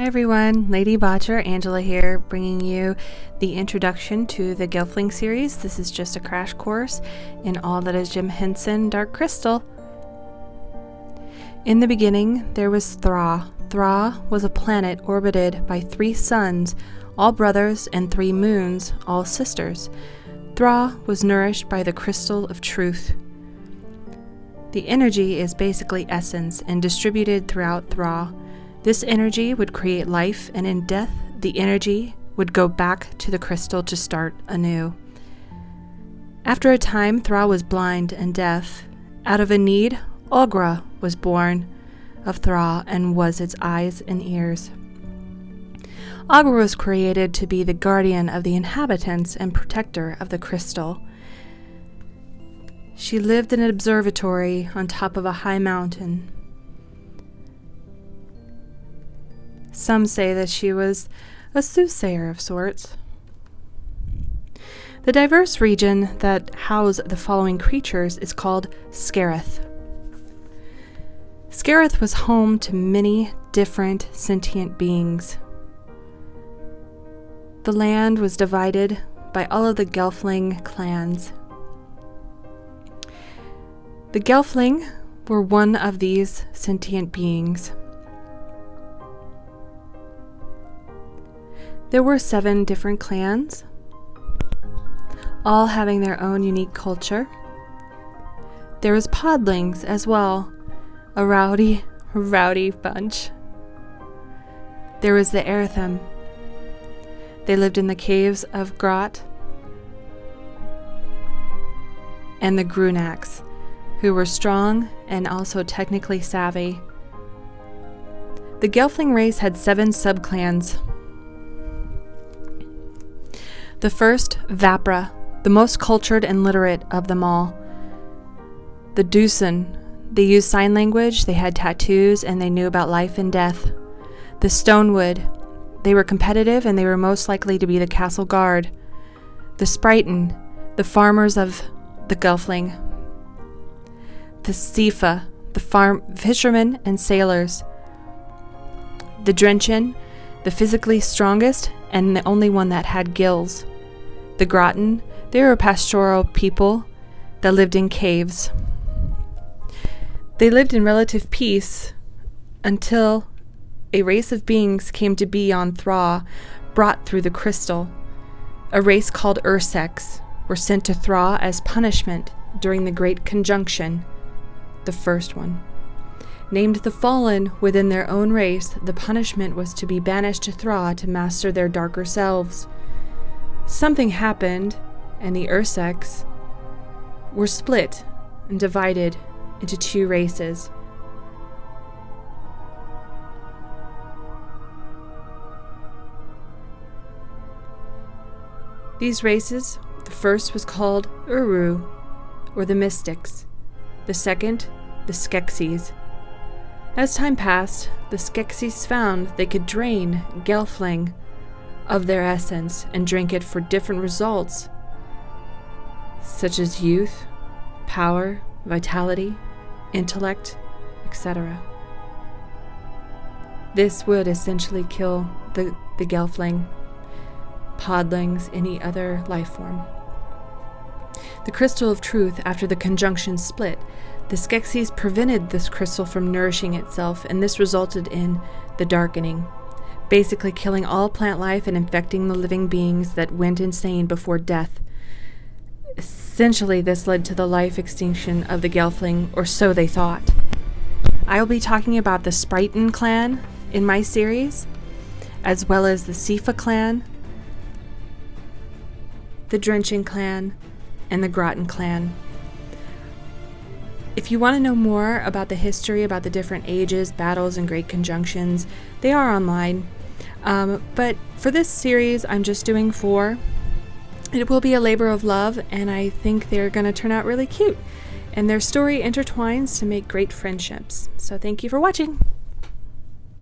everyone, Lady Botcher, Angela here, bringing you the introduction to the Gelfling series. This is just a crash course in all that is Jim Henson Dark Crystal. In the beginning, there was Thra. Thra was a planet orbited by 3 suns, all brothers, and 3 moons, all sisters. Thra was nourished by the crystal of truth. The energy is basically essence and distributed throughout Thra. This energy would create life, and in death, the energy would go back to the crystal to start anew. After a time, Thra was blind and deaf. Out of a need, Augra was born of Thra and was its eyes and ears. Augra was created to be the guardian of the inhabitants and protector of the crystal. She lived in an observatory on top of a high mountain. Some say that she was a soothsayer of sorts. The diverse region that housed the following creatures is called Scarith. Scarith was home to many different sentient beings. The land was divided by all of the Gelfling clans. The Gelfling were one of these sentient beings. There were 7 different clans, all having their own unique culture. There was podlings as well, a rowdy bunch. There was the Erithim. They lived in the caves of Grot, and the Grunaks, who were strong and also technically savvy. The Gelfling race had 7 subclans. The first, Vapra, the most cultured and literate of them all. The Dusan, they used sign language, they had tattoos, and they knew about life and death. The Stonewood, they were competitive and they were most likely to be the castle guard. The Sprighton, the farmers of the Gelfling. The Sifa, the fishermen and sailors. The Drenchin, the physically strongest and the only one that had gills. The Groton, they were pastoral people that lived in caves. They lived in relative peace until a race of beings came to be on Thra, brought through the crystal. A race called Ursex were sent to Thra as punishment during the Great Conjunction, the first one. Named the Fallen within their own race, the punishment was to be banished to Thra to master their darker selves. Something happened, and the Ursex were split and divided into 2 races. These races, the first was called Uru, or the Mystics, the second, the Skeksis. As time passed, the Skeksis found they could drain Gelfling of their essence and drink it for different results, such as youth, power, vitality, intellect, etc. This would essentially kill the Gelfling, podlings, any other life form. The crystal of truth, after the conjunction split, the Skeksis prevented this crystal from nourishing itself, and this resulted in the darkening, basically killing all plant life and infecting the living beings that went insane before death. Essentially, this led to the life extinction of the Gelfling, or so they thought. I will be talking about the Sprighton clan in my series, as well as the Sifa clan, the Drenchin clan, and the Groton clan. If you want to know more about the history, about the different ages, battles, and great conjunctions, they are online. But for this series, I'm just doing 4. It will be a labor of love, and I think they're going to turn out really cute. And their story intertwines to make great friendships. So thank you for watching.